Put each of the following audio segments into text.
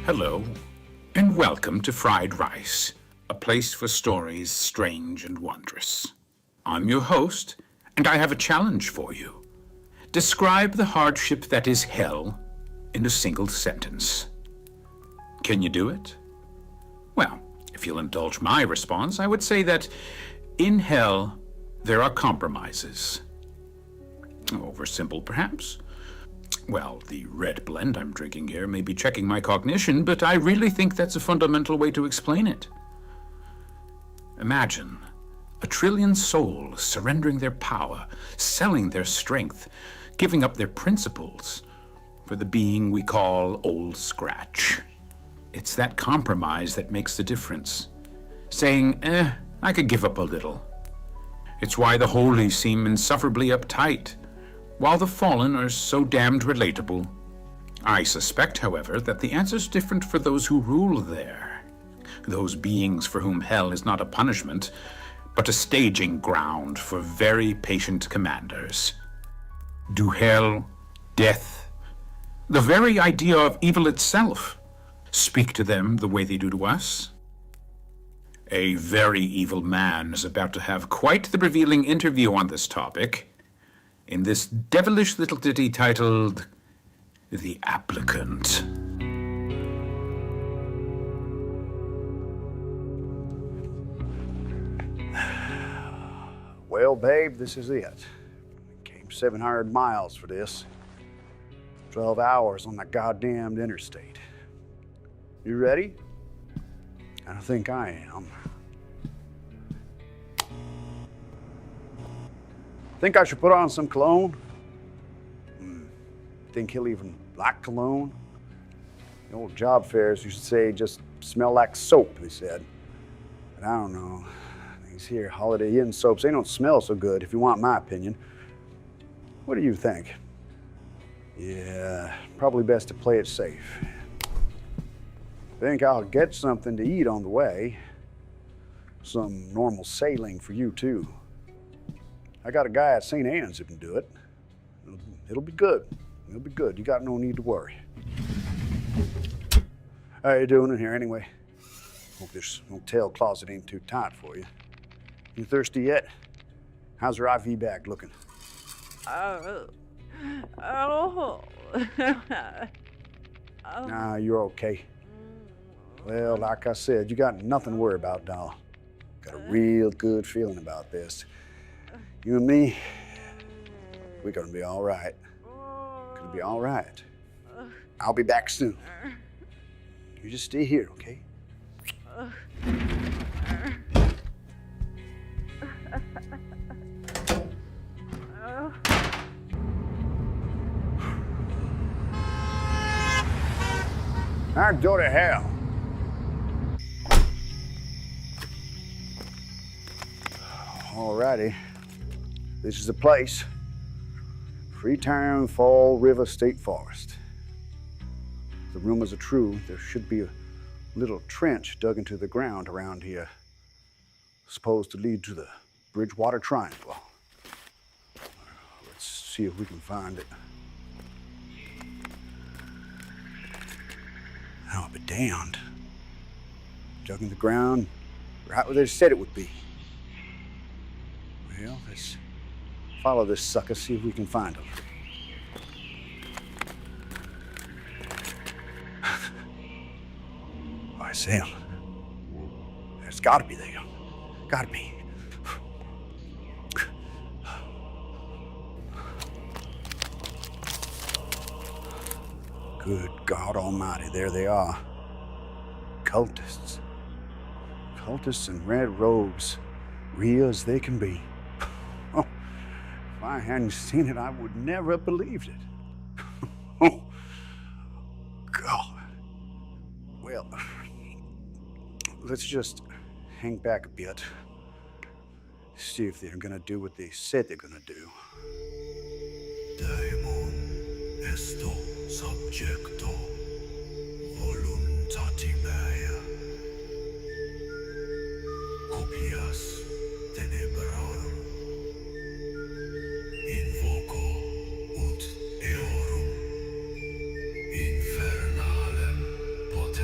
Hello, and welcome to Fried Rice, a place for stories strange and wondrous. I'm your host, and I have a challenge for you. Describe the hardship that is hell in a single sentence. Can you do it? Well, if you'll indulge my response, I would say that in hell, there are compromises. Oversimple, perhaps? Well, the red blend I'm drinking here may be checking my cognition, but I really think that's a fundamental way to explain it. Imagine 1 trillion souls surrendering their power, selling their strength, giving up their principles for the being we call Old Scratch. It's that compromise that makes the difference. Saying, I could give up a little. It's why the holy seem insufferably uptight, while the fallen are so damned relatable. I suspect, however, that the answer's different for those who rule there. Those beings for whom hell is not a punishment, but a staging ground for very patient commanders. Do hell, death, the very idea of evil itself, speak to them the way they do to us? A very evil man is about to have quite the revealing interview on this topic in this devilish little ditty titled The Applicant. Well, babe, this is it. Came 700 miles for this. 12 hours on that goddamned interstate. You ready? I think I am. Think I should put on some cologne? Think he'll even like cologne? The old job fairs used to say just smell like soap, they said. But I don't know. These here Holiday Inn soaps, they don't smell so good, if you want my opinion. What do you think? Yeah, probably best to play it safe. Think I'll get something to eat on the way. Some normal sailing for you, too. I got a guy at St. Anne's who can do it. It'll be good. It'll be good. You got no need to worry. How you doing in here anyway? Hope this motel closet ain't too tight for you. You thirsty yet? How's your IV bag looking? Nah, you're okay. Well, like I said, you got nothing to worry about, doll. Got a real good feeling about this. You and me, we're gonna be all right. Gonna be all right. I'll be back soon. You just stay here, okay? I'd go to hell. Alrighty. This is the place. Freetown Fall River State Forest. If the rumors are true, there should be a little trench dug into the ground around here, supposed to lead to the Bridgewater Triangle. Let's see if we can find it. I'll be damned. Dug in the ground right where they said it would be. Well, let's follow this sucker, see if we can find him. I see him. There's gotta be there. Gotta be. Good God Almighty, there they are. Cultists. Cultists in red robes, real as they can be. Oh, if I hadn't seen it, I would never have believed it. Oh, God. Well, let's just hang back a bit. See if they're gonna do what they said they're gonna do. Daemon esto subjecto voluntati mea. Copias tenebrarum. Invoco ut eorum infernalem potem.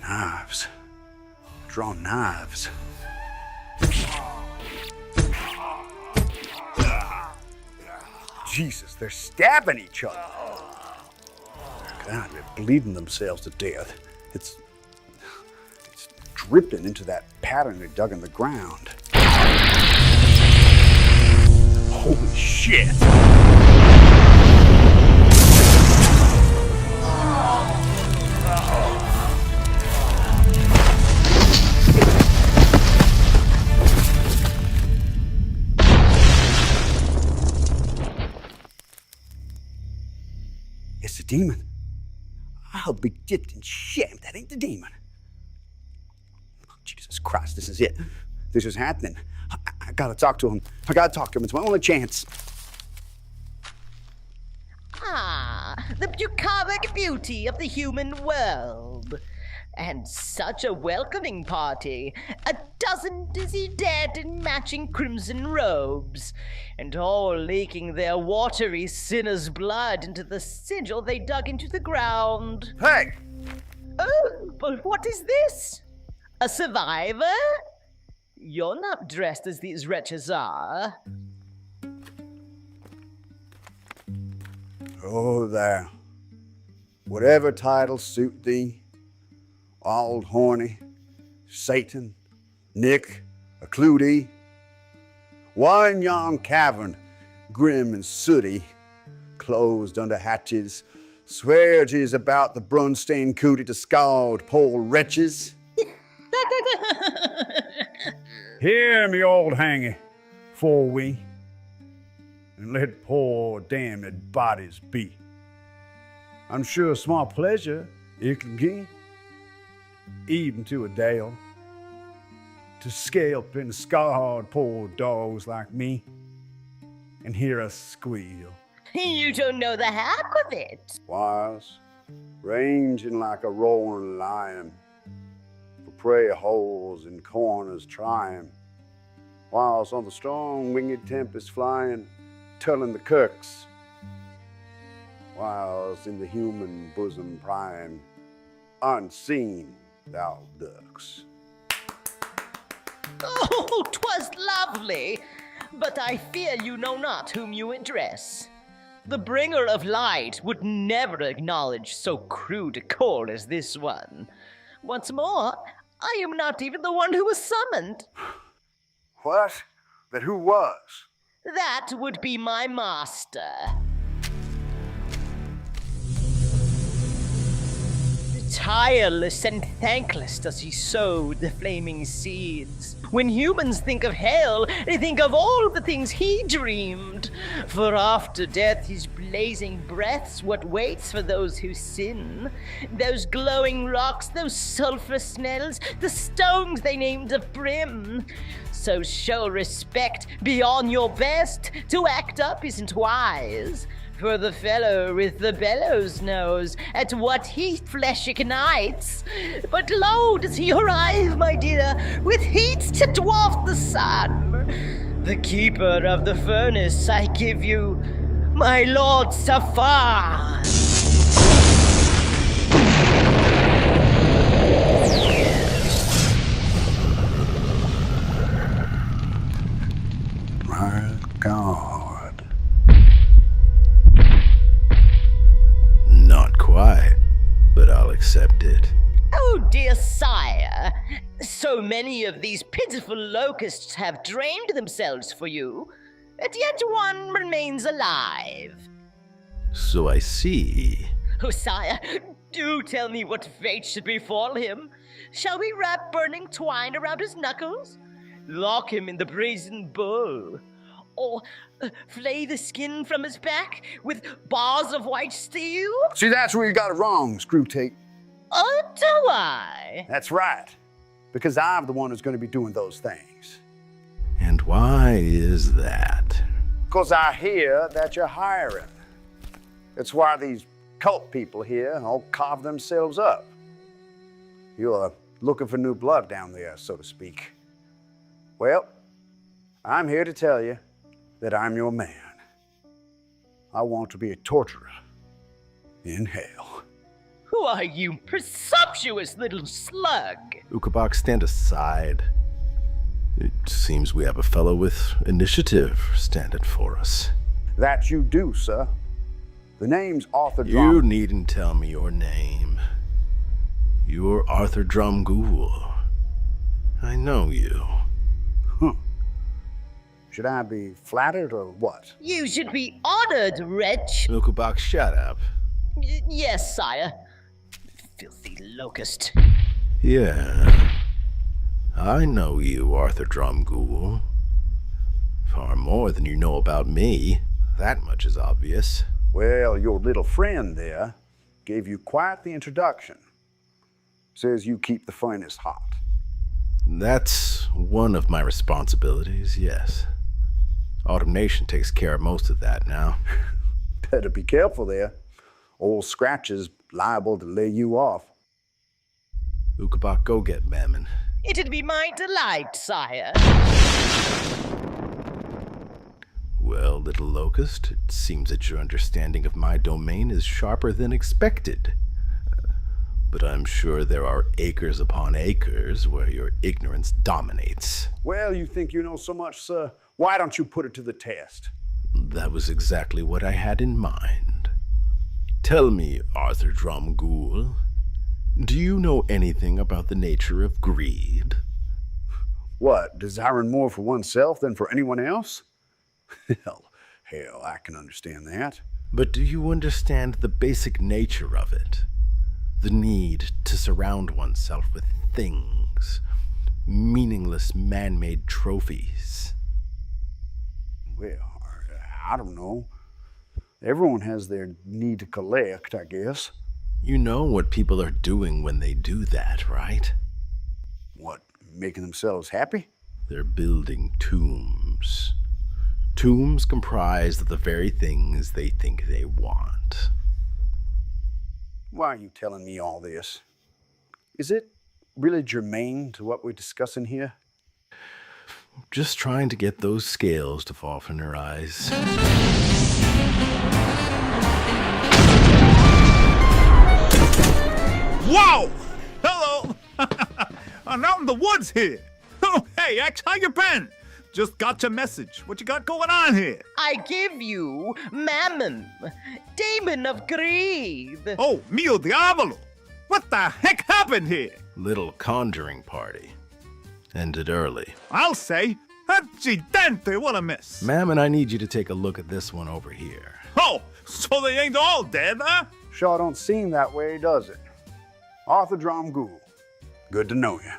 Knives. Drawn knives. Jesus, they're stabbing each other. God, they're bleeding themselves to death. It's dripping into that pattern they dug in the ground. Holy shit! It's the demon. I'll be dipped in shame. That ain't the demon. Jesus Christ, this is it. This is happening. I gotta talk to him. I gotta talk to him. It's my only chance. Ah, the bucolic beauty of the human world. And such a welcoming party. A dozen dizzy dead in matching crimson robes, and all leaking their watery sinner's blood into the sigil they dug into the ground. Hey! Oh, but what is this? A survivor? You're not dressed as these wretches are. Oh, there. Whatever titles suit thee, Old Horny, Satan, Nick, or Clutie, why in yon cavern, grim and sooty, closed under hatches, swear 'tis about the brun-stained cootie to scald poor wretches? Hear me, old hangy, for we, and let poor damned bodies be. I'm sure small pleasure it can give, even to a dale, to scalp and scarred poor dogs like me, and hear us squeal. You don't know the half of it. Whilst ranging like a roaring lion, for prey holes and corners trying, whilst on the strong winged tempest flying, telling the kirks, whilst in the human bosom prying, unseen thou lurks. Oh, 'twas lovely, but I fear you know not whom you address. The bringer of light would never acknowledge so crude a call as this one. Once more, I am not even the one who was summoned. What? But who was? That would be my master. Tireless and thankless does he sow the flaming seeds. When humans think of hell, they think of all the things he dreamed. For after death, his blazing breath's what waits for those who sin. Those glowing rocks, those sulphur snells, the stones they named of brim. So show respect, be on your best. To act up isn't wise. For the fellow with the bellows knows at what heat flesh ignites. But lo, does he arrive, my dear, with heat to dwarf the sun. The keeper of the furnace I give you, my lord Safar. My God. Not quite, but I'll accept it. Oh, dear sire, so many of these pitiful locusts have drained themselves for you, and yet one remains alive. So I see. Oh, sire, do tell me what fate should befall him. Shall we wrap burning twine around his knuckles? Lock him in the brazen bull? Or flay the skin from his back with bars of white steel? See, that's where you got it wrong, Screwtape. Oh, do I? That's right. Because I'm the one who's going to be doing those things. And why is that? Because I hear that you're hiring. It's why these cult people here all carve themselves up. You're looking for new blood down there, so to speak. Well, I'm here to tell you that I'm your man. I want to be a torturer in hell. Why, you presumptuous little slug! Ukabak, stand aside. It seems we have a fellow with initiative standing for us. That you do, sir. The name's Arthur You Drum. needn't tell me your name. You're Arthur Drumgool. I know you. Should I be flattered or what? You should be honored, wretch! Ukabak, shut up. Yes, sire. Filthy locust. Yeah. I know you, Arthur Drumgool. Far more than you know about me. That much is obvious. Well, your little friend there gave you quite the introduction. Says you keep the furnace hot. That's one of my responsibilities, yes. Automation takes care of most of that now. Better be careful there. Old Scratch is liable to lay you off. Ukabak, go get Mammon. It'd be my delight, sire. Well, little locust, it seems that your understanding of my domain is sharper than expected. But I'm sure there are acres upon acres where your ignorance dominates. Well, you think you know so much, sir. Why don't you put it to the test? That was exactly what I had in mind. Tell me, Arthur Drumgool, do you know anything about the nature of greed? What, desiring more for oneself than for anyone else? Hell, I can understand that. But do you understand the basic nature of it? The need to surround oneself with things, meaningless man-made trophies. Well, I don't know. Everyone has their need to collect, I guess. You know what people are doing when they do that, right? What, making themselves happy? They're building tombs. Tombs comprised of the very things they think they want. Why are you telling me all this? Is it really germane to what we're discussing here? Just trying to get those scales to fall from your eyes. Whoa! Hello! I'm out in the woods here. Oh, hey, X, how you been? Just got your message. What you got going on here? I give you Mammon, demon of greed. Oh, mio diavolo! What the heck happened here? Little conjuring party. Ended early. I'll say, accidente, what a miss. Mammon, I need you to take a look at this one over here. Oh, so they ain't all dead, huh? Sure don't seem that way, does it? Arthur Drumgool, good to know you.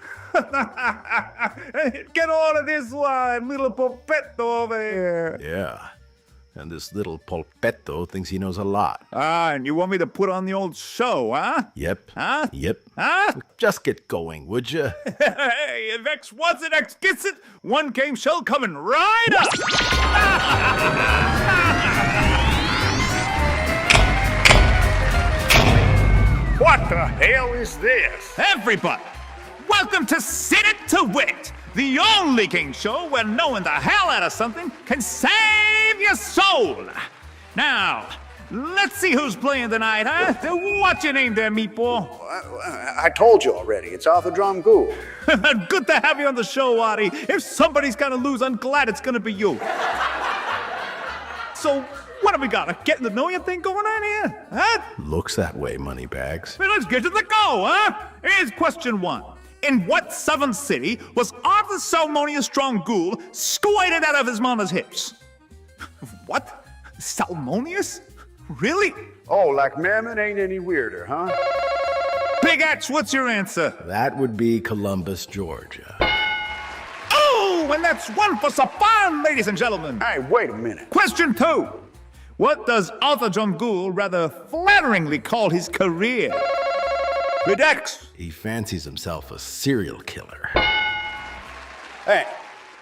Get all of this one, little Popetto over here. Yeah. And this little polpetto thinks he knows a lot. Ah, and you want me to put on the old show, huh? Yep. Huh? Yep. Huh? Just get going, would you? Hey, if X wants it, X gets it. One game show coming right up. What the hell is this? Everybody, welcome to Sit It to Wit, the only game show where knowing the hell out of something can save your soul. Now, let's see who's playing tonight, huh? What's your name there, meatball? I told you already, it's Arthur Drumgool. Good to have you on the show, Artie. If somebody's gonna lose, I'm glad it's gonna be you. So, what have we got? A getting to know you thing going on here? Huh? Looks that way, Moneybags. Well, let's get to the go, huh? Here's question one. In what southern city was Arthur Salmonius Drumgool squirted out of his mama's hips? What? Salmonius? Really? Oh, like Mammon ain't any weirder, huh? Big X, what's your answer? That would be Columbus, Georgia. Oh, and that's one for Sapan, ladies and gentlemen. Hey, wait a minute. Question two. What does Arthur Drumgool rather flatteringly call his career? Big X. He fancies himself a serial killer. Hey,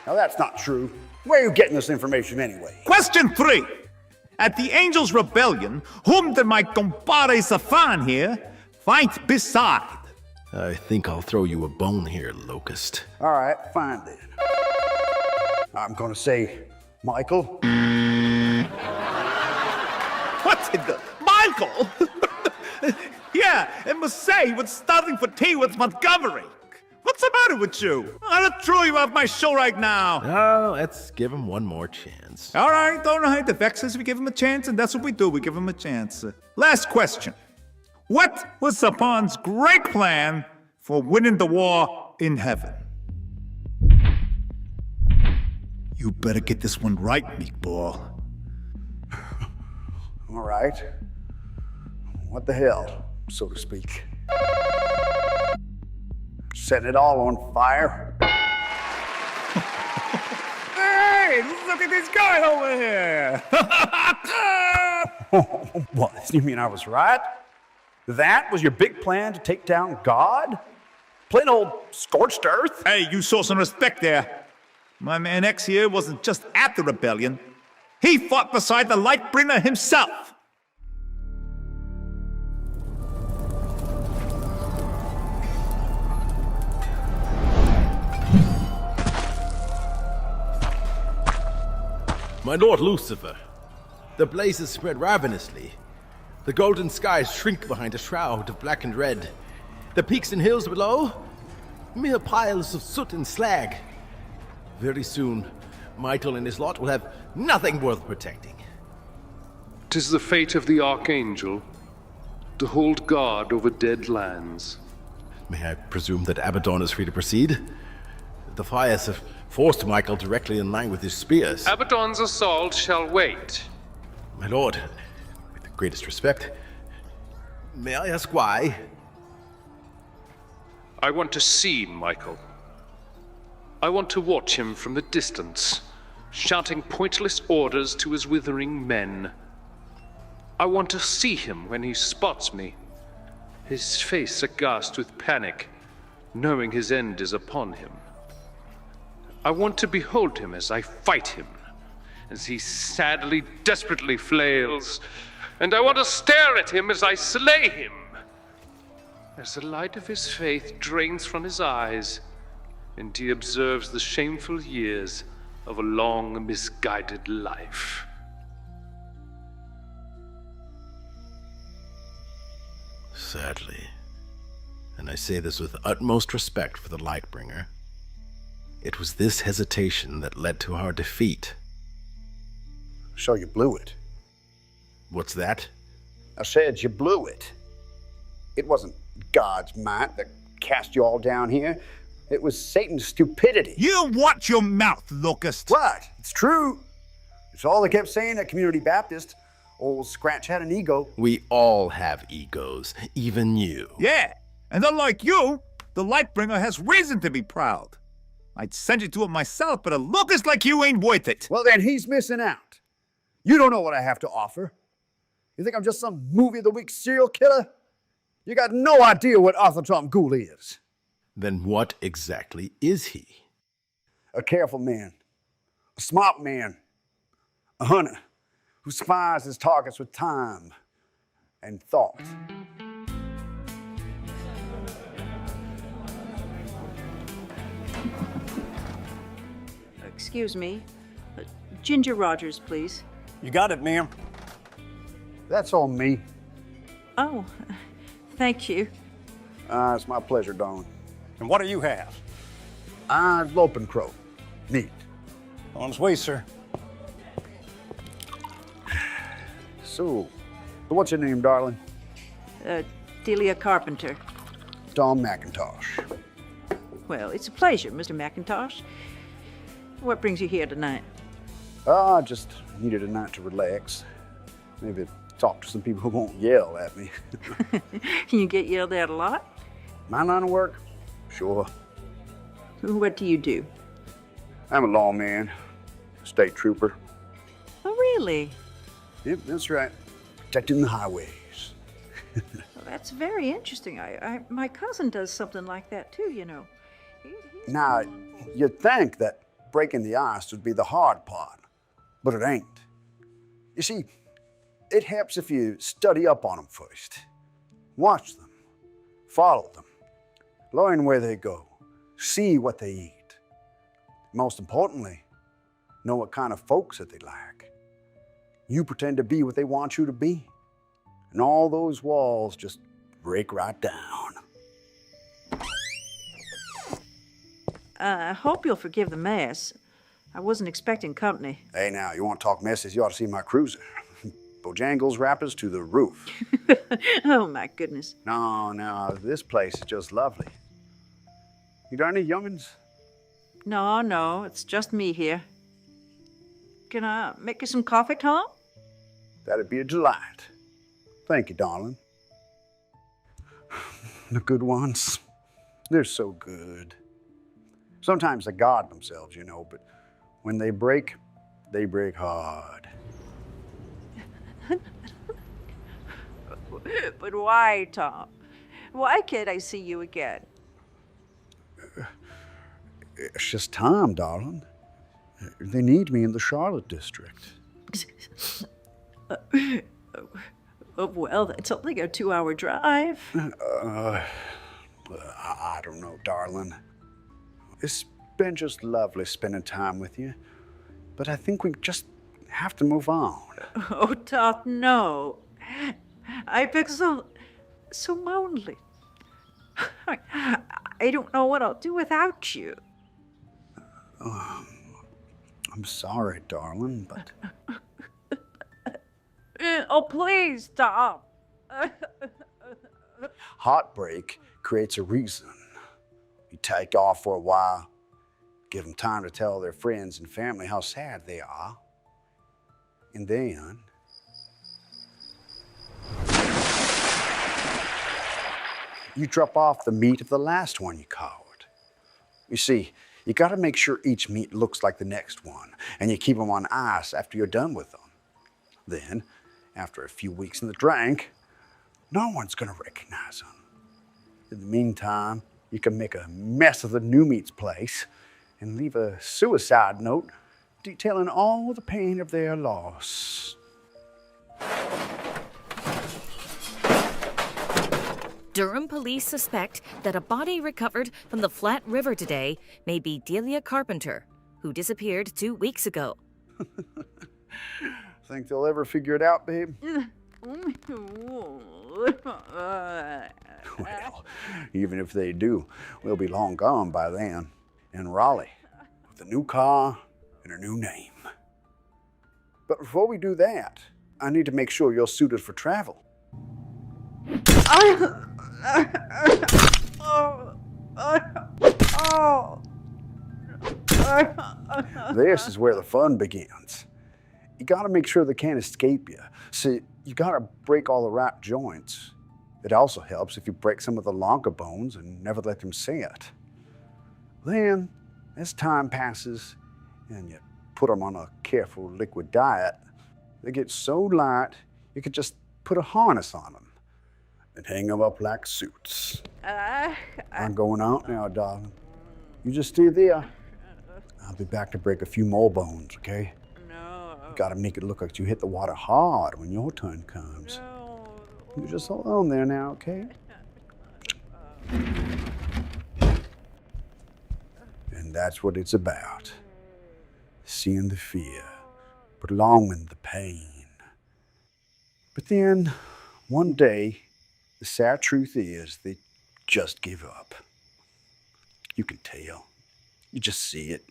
now that's not true. Where are you getting this information anyway? Question three. At the Angels' Rebellion, whom did my compadre Safan here fight beside? I think I'll throw you a bone here, Locust. All right, fine then. I'm gonna say Michael. What in the... Michael? Yeah, and Marseille was starting for tea with Montgomery. What's the matter with you? I'll throw you off my show right now. Oh, let's give him one more chance. All right. The Vex says we give him a chance, and that's what we do. We give him a chance. Last question. What was Saban's great plan for winning the war in heaven? You better get this one right, meatball. All right. What the hell, so to speak? Setting it all on fire? Hey, look at this guy over here. What? You mean I was right? That was your big plan to take down God? Plain old scorched earth? Hey, you saw some respect there. My man X here wasn't just at the rebellion. He fought beside the Lightbringer himself. My lord Lucifer, the blazes spread ravenously. The golden skies shrink behind a shroud of black and red. The peaks and hills below, mere piles of soot and slag. Very soon, Michael and his lot will have nothing worth protecting. 'Tis the fate of the Archangel to hold guard over dead lands. May I presume that Abaddon is free to proceed? The fires have forced Michael directly in line with his spears. Abaddon's assault shall wait. My lord, with the greatest respect, may I ask why? I want to see Michael. I want to watch him from the distance, shouting pointless orders to his withering men. I want to see him when he spots me, his face aghast with panic, knowing his end is upon him. I want to behold him as I fight him, as he sadly, desperately flails, and I want to stare at him as I slay him. As the light of his faith drains from his eyes, and he observes the shameful years of a long, misguided life. Sadly, and I say this with utmost respect for the Lightbringer, it was this hesitation that led to our defeat. So you blew it. What's that? I said you blew it. It wasn't God's might that cast you all down here. It was Satan's stupidity. You watch your mouth, Locust. What? It's true. It's all they kept saying at Community Baptist. Old Scratch had an ego. We all have egos, even you. Yeah, and unlike you, the Lightbringer has reason to be proud. I'd send you to it myself, but a Locust like you ain't worth it. Well, then he's missing out. You don't know what I have to offer. You think I'm just some movie of the week serial killer? You got no idea what Arthur Tom Gould is. Then what exactly is he? A careful man, a smart man, a hunter who spies his targets with time and thought. Excuse me. Ginger Rogers, please. You got it, ma'am. That's on me. Oh, thank you. It's my pleasure, Don. And what do you have? Lopin' Crow. Neat. On its way, sir. So, what's your name, darling? Delia Carpenter. Don McIntosh. Well, it's a pleasure, Mr. McIntosh. What brings you here tonight? I just needed a night to relax. Maybe talk to some people who won't yell at me. You get yelled at a lot? My line of work? Sure. What do you do? I'm a lawman, state trooper. Oh, really? Yep, that's right. Protecting the highways. Well, that's very interesting. My cousin does something like that too, you know. Now, you'd think that breaking the ice would be the hard part, but it ain't. You see, it helps if you study up on them first. Watch them, follow them, learn where they go, see what they eat. Most importantly, know what kind of folks that they like. You pretend to be what they want you to be, and all those walls just break right down. I hope you'll forgive the mess. I wasn't expecting company. Hey, now, you want to talk messes? You ought to see my cruiser. Bojangles wrappers to the roof. Oh, my goodness. No, this place is just lovely. You got any young'uns? No, it's just me here. Can I make you some coffee, Tom? That'd be a delight. Thank you, darling. The good ones, they're so good. Sometimes they guard themselves, you know, but when they break hard. But why, Tom? Why can't I see you again? It's just time, darling. They need me in the Charlotte district. Well, that's only a 2-hour drive. I don't know, darling. It's been just lovely spending time with you, but I think we just have to move on. Oh, Tom, no. I feel so lonely. I don't know what I'll do without you. I'm sorry, darling, but Oh, please, Tom. heartbreak creates a reason. You take off for a while, give them time to tell their friends and family how sad they are, and then you drop off the meat of the last one you caught. You see, you gotta make sure each meat looks like the next one, and you keep them on ice after you're done with them. Then, after a few weeks in the drink, no one's gonna recognize them. In the meantime, you can make a mess of the new meat's place and leave a suicide note detailing all the pain of their loss. Durham police suspect that a body recovered from the Flat River today may be Delia Carpenter, who disappeared 2 weeks ago. Think they'll ever figure it out, babe? Well, even if they do, we'll be long gone by then. In Raleigh, with a new car and a new name. But before we do that, I need to make sure you're suited for travel. This is where the fun begins. You gotta make sure they can't escape you. See, you gotta break all the right joints. It also helps if you break some of the longer bones and never let them see it. Then, as time passes and you put them on a careful liquid diet, they get so light you could just put a harness on them and hang them up like suits. I'm going out now, darling. You just stay there. I'll be back to break a few more bones, okay? No. You gotta make it look like you hit the water hard when your turn comes. No. You just hold on there now, okay? And that's what it's about. Seeing the fear, prolonging the pain. But then, one day, the sad truth is they just give up. You can tell. You just see it.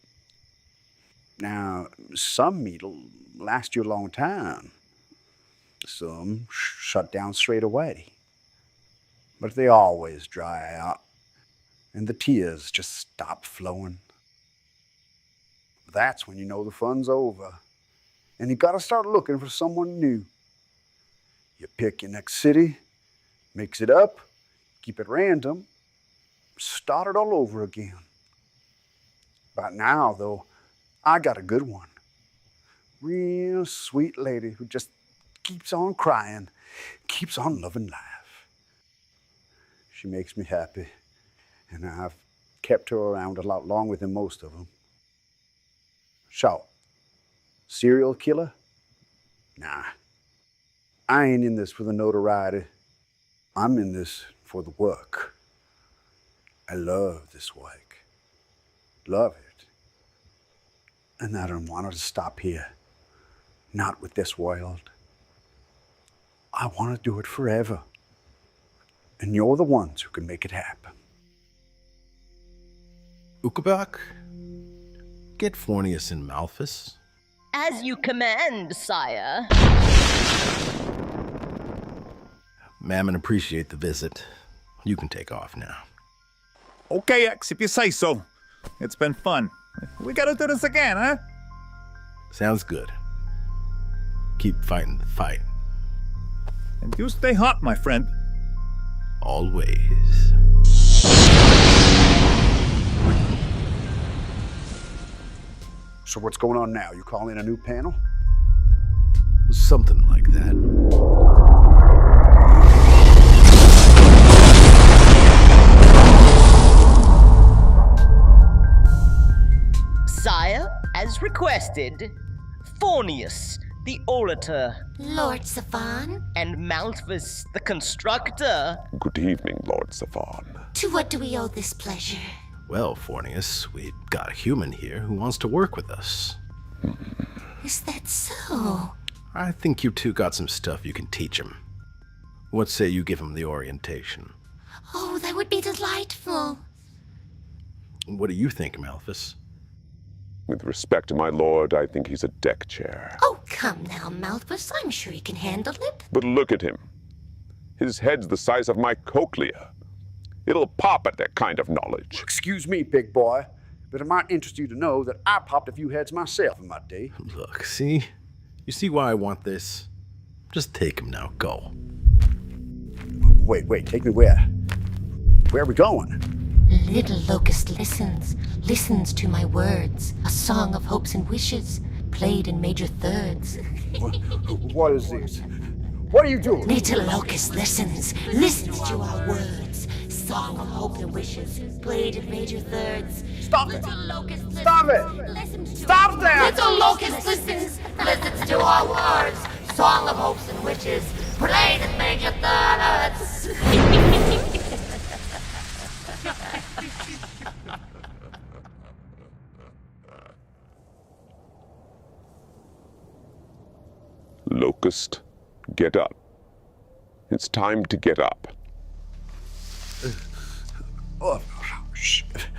Now, some meat'll last you a long time. Some shut down straight away. But they always dry out, and the tears just stop flowing. That's when you know the fun's over, and you gotta start looking for someone new. You pick your next city, mix it up, keep it random, start it all over again. By now, though, I got a good one. Real sweet lady who just keeps on crying, keeps on loving life. She makes me happy, and I've kept her around a lot longer than most of them. So, serial killer? Nah. I ain't in this for the notoriety. I'm in this for the work. I love this work. Love it. And I don't want it to stop here. Not with this world. I want to do it forever. And you're the ones who can make it happen. Ukabak, get Fornius and Malphus. As you command, sire. Mammon, appreciate the visit. You can take off now. Okay, X, if you say so. It's been fun. We gotta do this again, huh? Sounds good. Keep fighting the fight. And you stay hot, my friend. Always. So what's going on now? You calling a new panel? Something like that. Sire, as requested, Fornius, the orator, Lord Savan, and Malphus, the constructor. Good evening, Lord Savan. to what do we owe this pleasure? Well, Fornius, we've got a human here who wants to work with us. Is that so? I think you two got some stuff you can teach him. What say you give him the orientation? Oh, that would be delightful. What do you think, Malphus? With respect to my lord, I think he's a deck chair. Oh, come now, Malphus. I'm sure he can handle it. But look at him. His head's the size of my cochlea. It'll pop at that kind of knowledge. Excuse me, big boy, but it might interest you to know that I popped a few heads myself in my day. Look, see? You see why I want this? Just take him now, go. Wait, take me where? Where are we going? Little Locust listens to my words. A song of hopes and wishes, played in major thirds. What is this? What are you doing? Little Locust listens to our words. Song of hopes and wishes, played in major thirds. Stop it! Little Locust listens, Stop it! listens to Stop that! Little Locust listens to our words. Song of hopes and wishes, played in major thirds. Locust, get up. It's time to get up. Oh, shit.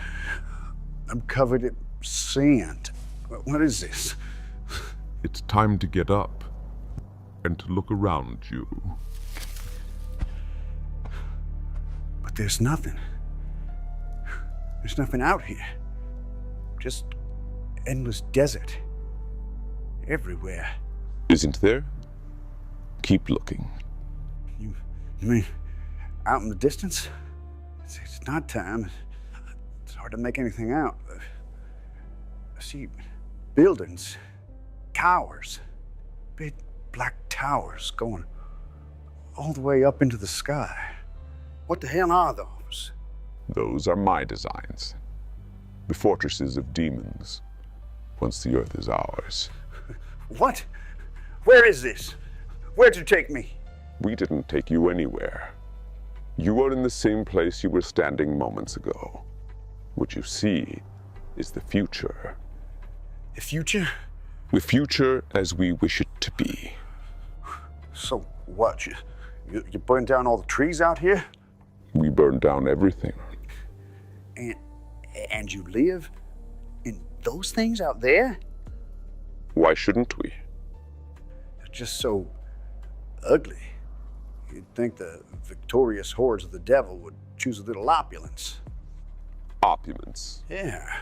I'm covered in sand. What is this? It's time to get up and to look around you. But there's nothing. There's nothing out here. Just endless desert. Everywhere. Isn't there? Keep looking. You mean out in the distance? It's nighttime. It's hard to make anything out. I see buildings, towers, big black towers going all the way up into the sky. What the hell are those? Those are my designs. The fortresses of demons, once the earth is ours. What? Where is this? Where'd you take me? We didn't take you anywhere. You are in the same place you were standing moments ago. What you see is the future. The future? The future as we wish it to be. So what? You burned down all the trees out here? We burned down everything. And you live in those things out there? Why shouldn't we? They're just so ugly. You'd think the victorious hordes of the devil would choose a little opulence. Opulence? Yeah.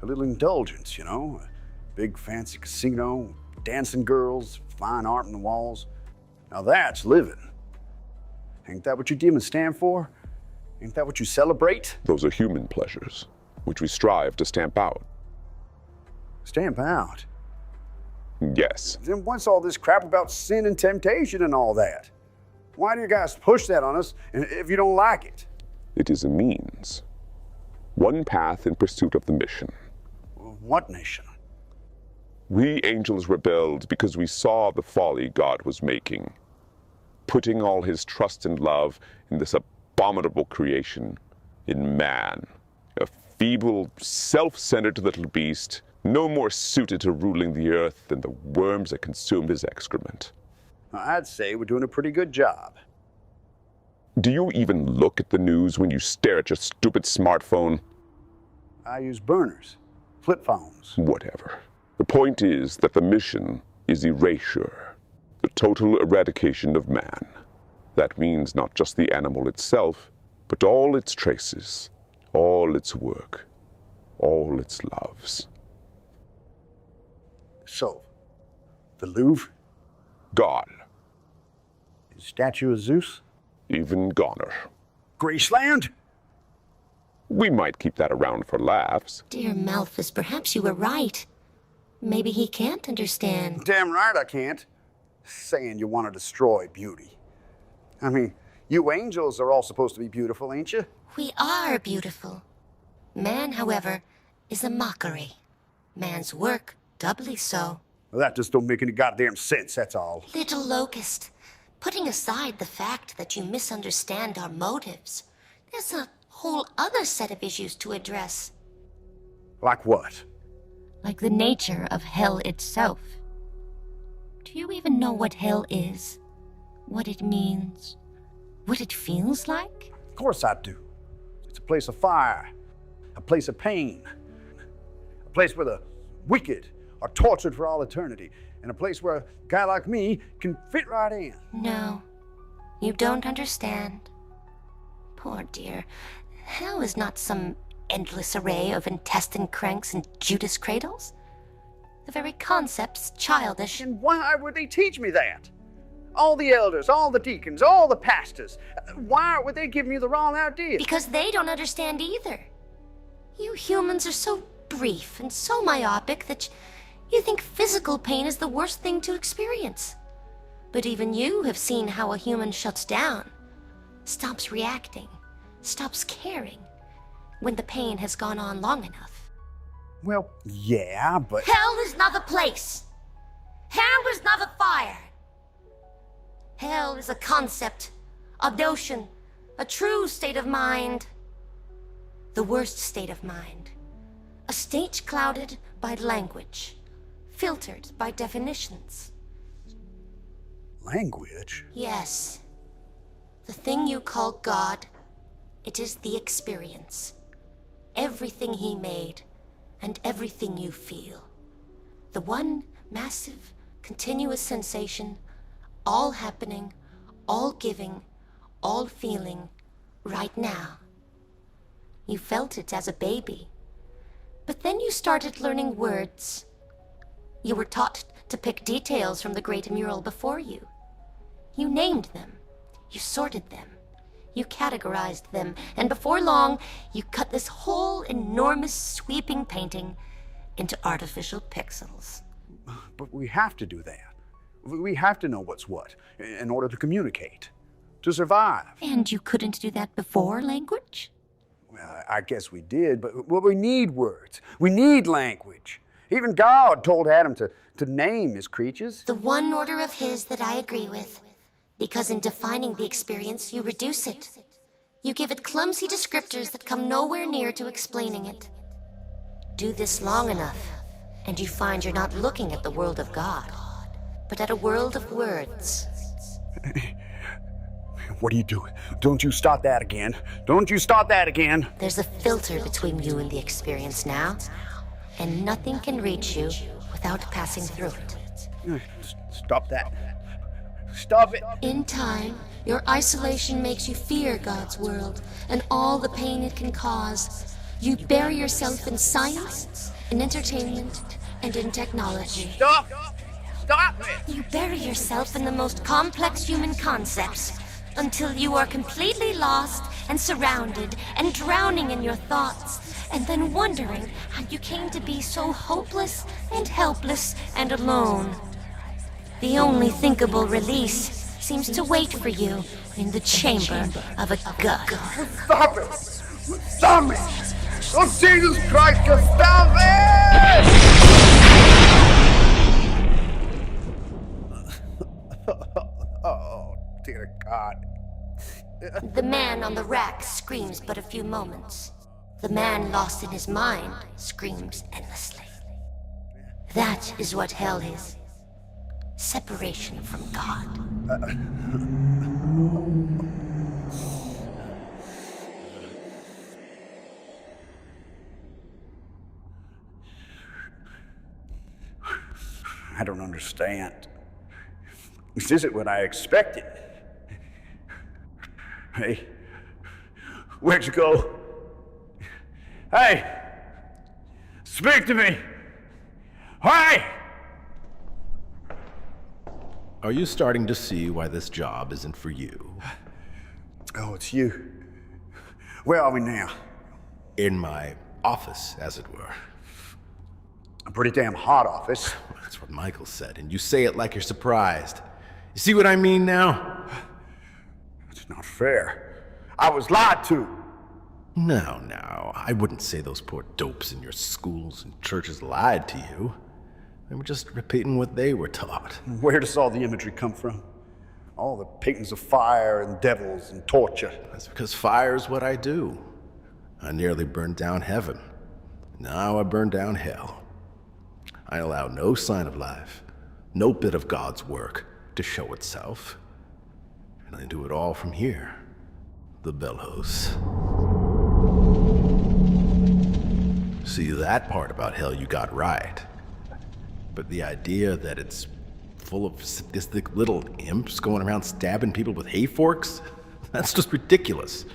A little indulgence, you know. A big fancy casino, dancing girls, fine art on the walls. Now that's living. Ain't that what you demons stand for? Ain't that what you celebrate? Those are human pleasures, which we strive to stamp out. Stamp out? Yes. Then what's all this crap about sin and temptation and all that? Why do you guys push that on us if you don't like it? It is a means. One path in pursuit of the mission. What mission? We angels rebelled because we saw the folly God was making, putting all his trust and love in this abominable creation, in man. A feeble, self-centered little beast, no more suited to ruling the earth than the worms that consume his excrement. I'd say we're doing a pretty good job. Do you even look at the news when you stare at your stupid smartphone? I use burners, flip phones. Whatever. The point is that the mission is erasure, the total eradication of man. That means not just the animal itself, but all its traces, all its work, all its loves. So, the Louvre? Gone. The statue of Zeus? Even goner. Graceland? We might keep that around for laughs. Dear Malthus, perhaps you were right. Maybe he can't understand. Damn right I can't. Saying you want to destroy beauty. I mean, you angels are all supposed to be beautiful, ain't you? We are beautiful. Man, however, is a mockery. Man's work doubly so. Well, that just don't make any goddamn sense, that's all. Little Locust, putting aside the fact that you misunderstand our motives, there's a whole other set of issues to address. Like what? Like the nature of hell itself. Do you even know what hell is? What it means? What it feels like? Of course I do. It's a place of fire, a place of pain, a place where the wicked are tortured for all eternity, and a place where a guy like me can fit right in. No, you don't understand. Poor dear. Hell is not some endless array of intestine cranks and Judas cradles. The very concept's childish. And why would they teach me that? All the elders, all the deacons, all the pastors. Why would they give me the wrong idea? Because they don't understand either. You humans are so brief and so myopic that you think physical pain is the worst thing to experience. But even you have seen how a human shuts down, stops reacting, stops caring, when the pain has gone on long enough. Well, yeah, but... Hell is not a place. Hell is not a fire. Hell is a concept, a notion, a true state of mind. The worst state of mind. A state clouded by language, filtered by definitions. Language? Yes. The thing you call God, it is the experience. Everything he made, and everything you feel. The one massive, continuous sensation, all happening, all giving, all feeling, right now. You felt it as a baby. But then you started learning words. You were taught to pick details from the great mural before you. You named them. You sorted them. You categorized them. And before long, you cut this whole enormous sweeping painting into artificial pixels. But we have to do that. We have to know what's what in order to communicate, to survive. And you couldn't do that before language? Well, I guess we did, but we need words. We need language. Even God told Adam to name his creatures. The one order of his that I agree with. Because in defining the experience, you reduce it. You give it clumsy descriptors that come nowhere near to explaining it. Do this long enough, and you find you're not looking at the world of God, but at a world of words. What are you doing? Don't you start that again. Don't you start that again. There's a filter between you and the experience now, and nothing can reach you without passing through it. Stop that. Stop it. In time, your isolation makes you fear God's world and all the pain it can cause. You bury yourself in science, in entertainment, and in technology. Stop! Stop it! You bury yourself in the most complex human concepts until you are completely lost and surrounded and drowning in your thoughts, and then wondering how you came to be so hopeless and helpless and alone. The only thinkable release seems to wait for you in the chamber of a gut. Stop it! Stop it! Oh, Jesus Christ, just stop it! Oh, dear God. The man on the rack screams but a few moments. The man lost in his mind screams endlessly. That is what hell is. Separation from God. I don't understand. This isn't what I expected. Hey, where'd you go? Hey, speak to me. Hey! Are you starting to see why this job isn't for you? Oh, it's you. Where are we now? In my office, as it were. A pretty damn hot office. That's what Michael said, and you say it like you're surprised. You see what I mean now? It's not fair. I was lied to. No, I wouldn't say those poor dopes in your schools and churches lied to you. They were just repeating what they were taught. Where does all the imagery come from? All the paintings of fire and devils and torture. That's because fire's what I do. I nearly burned down heaven. Now I burn down hell. I allow no sign of life, no bit of God's work to show itself. And I do it all from here, the bellows. See, that part about hell you got right. But the idea that it's full of sadistic little imps going around stabbing people with hay forks? That's just ridiculous.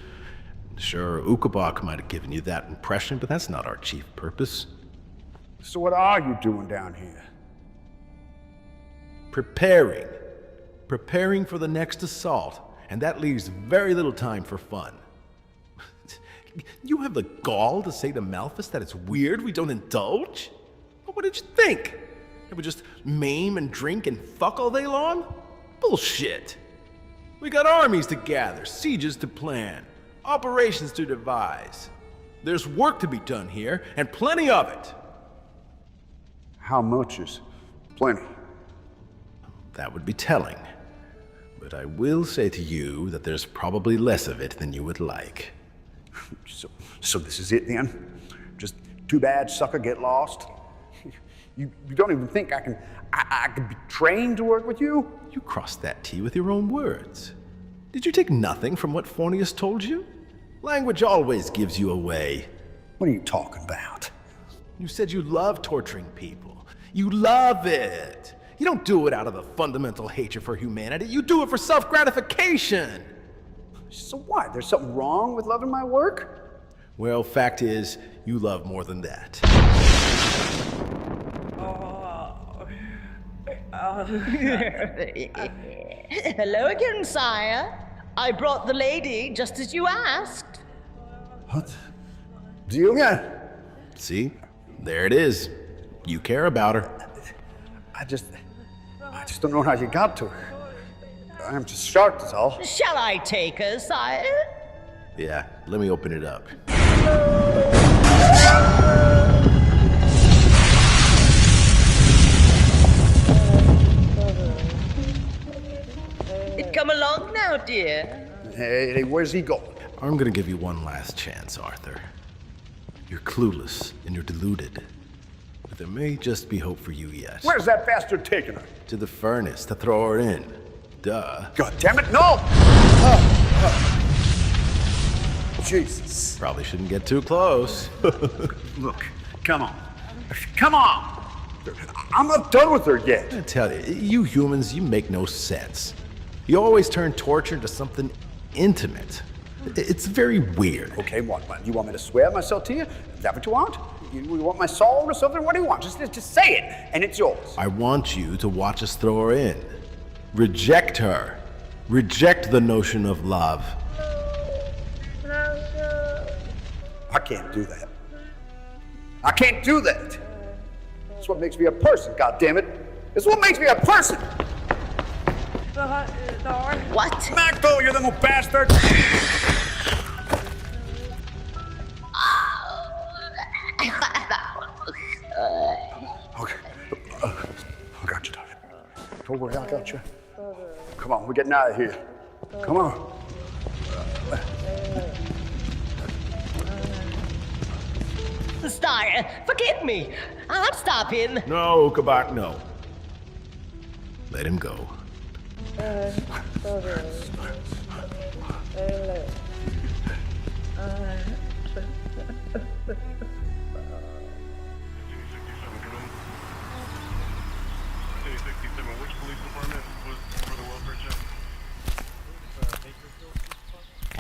Sure, Ukabak might have given you that impression, but that's not our chief purpose. So what are you doing down here? Preparing. Preparing for the next assault, and that leaves very little time for fun. You have the gall to say to Malthus that it's weird we don't indulge? What did you think? That we just maim and drink and fuck all day long? Bullshit. We got armies to gather, sieges to plan, operations to devise. There's work to be done here, and plenty of it. How much is plenty? That would be telling. But I will say to you that there's probably less of it than you would like. So this is it then? Just too bad, sucker, get lost? You don't even think I can be trained to work with you? You crossed that T with your own words. Did you take nothing from what Phornius told you? Language always gives you away. What are you talking about? You said you love torturing people. You love it. You don't do it out of a fundamental hatred for humanity. You do it for self-gratification. So what? There's something wrong with loving my work? Well, fact is, you love more than that. Hello again, sire. I brought the lady just as you asked. What? Delia? See? There it is. You care about her. I just don't know how you got to her. I'm just short, that's all. Shall I take her, sire? Yeah, let me open it up. Come along now, dear. Hey, where's he going? I'm gonna give you one last chance, Arthur. You're clueless and you're deluded. But there may just be hope for you yet. Where's that bastard taking her? To the furnace to throw her in. Duh. God damn it, no! Jesus. Probably shouldn't get too close. Look, come on. Come on! I'm not done with her yet. I tell you, you humans, you make no sense. You always turn torture into something intimate. It's very weird. Okay, what? You want me to swear myself to you? Is that what you want? You want my soul or something? What do you want? Just say it, and it's yours. I want you to watch us throw her in. Reject her. Reject the notion of love. I can't do that. I can't do that. It's what makes me a person, goddammit. It's what makes me a person. What? Macdo, you little bastard! Okay. I got you, darling. Don't worry, I got you. Come on, we're getting out of here. Come on. Sire, forgive me. I'm stopping. No, Kabak, no. Let him go.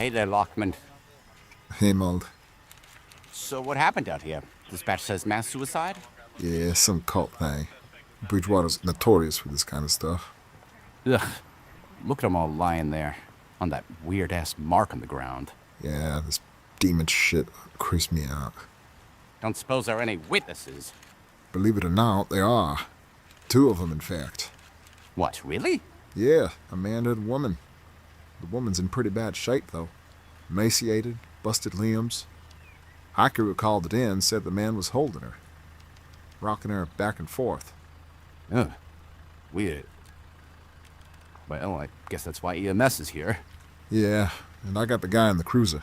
Hey there, Lockman. Hey, Mold. So what happened out here? Dispatch says mass suicide? Yeah, some cult thing. Bridgewater's notorious for this kind of stuff. Ugh. Look at them all lying there, on that weird-ass mark on the ground. Yeah, this demon shit creeps me out. Don't suppose there are any witnesses? Believe it or not, there are. 2 of them, in fact. What, really? Yeah, a man and a woman. The woman's in pretty bad shape, though. Emaciated, busted limbs. Hiker who called it in said the man was holding her, rocking her back and forth. Ugh. Weird. Well, I guess that's why EMS is here. Yeah, and I got the guy in the cruiser.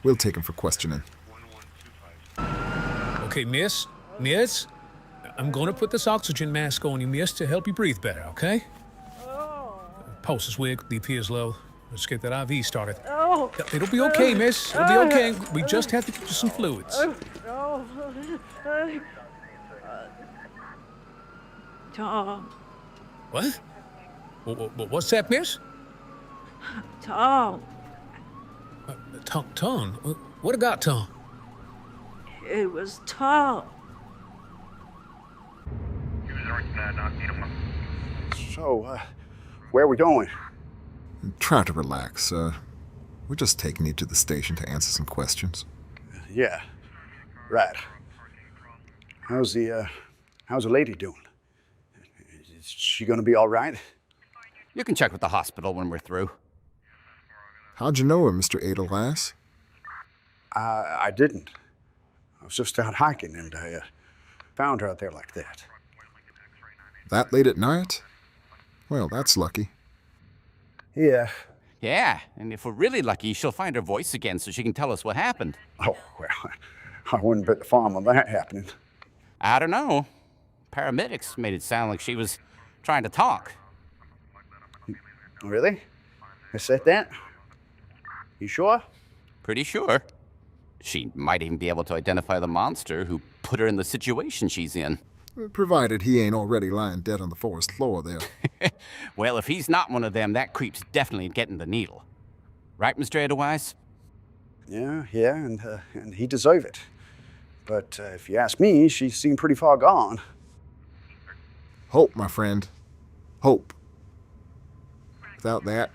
We'll take him for questioning. Okay, miss, I'm gonna put this oxygen mask on you, miss, to help you breathe better, okay? Pulse is weak, BP is low. Let's get that IV started. Oh. It'll be okay, miss. It'll be okay. We just have to get you some fluids. Tom. What? What's that, miss? Tom. Tom? What got Tom? It was Tom. So, where are we going? Try to relax. We're just taking you to the station to answer some questions. Yeah, right. How's the lady doing? Is she gonna be all right? You can check with the hospital when we're through. How'd you know her, Mr. Edelglass? I didn't. I was just out hiking and I found her out there like that. That late at night? Well, that's lucky. Yeah. Yeah, and if we're really lucky, she'll find her voice again so she can tell us what happened. Oh, well, I wouldn't bet the farm on that happening. I don't know. Paramedics made it sound like she was trying to talk. Really? I said that? You sure? Pretty sure. She might even be able to identify the monster who put her in the situation she's in. Provided he ain't already lying dead on the forest floor there. Well, if he's not one of them, that creep's definitely getting the needle. Right, Mr. Edelweiss? Yeah, and he deserved it. But if you ask me, she seemed pretty far gone. Hope, my friend. Hope. Without that,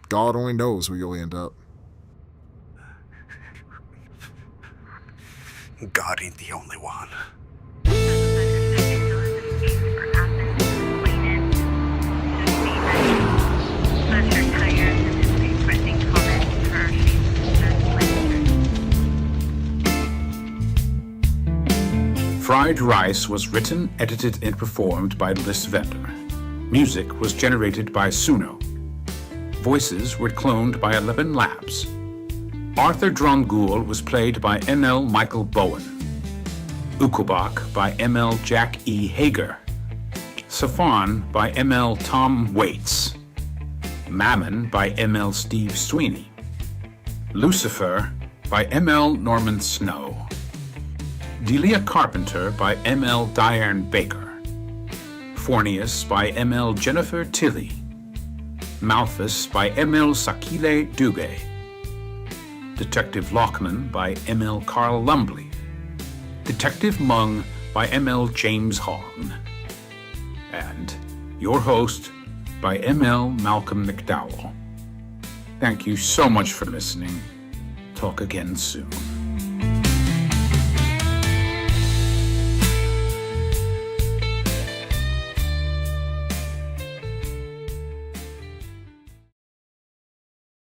God only knows where you'll end up. God ain't the only one. Fried Rice was written, edited, and performed by Liz Vendor. Music was generated by Suno. Voices were cloned by 11 Labs. Arthur Dromgoole was played by N.L. Michael Bowen. Ukobak by M.L. Jack E. Hager. Safan by M.L. Tom Waits. Mammon by M.L. Steve Sweeney. Lucifer by M.L. Norman Snow. Delia Carpenter by M.L. Diane Baker. Fornius by M.L. Jennifer Tilley. Malthus by M.L. Sakile Dugue. Detective Lockman by M.L. Carl Lumbley. Detective Mung by M.L. James Hong. And your host by M.L. Malcolm McDowell. Thank you so much for listening. Talk again soon.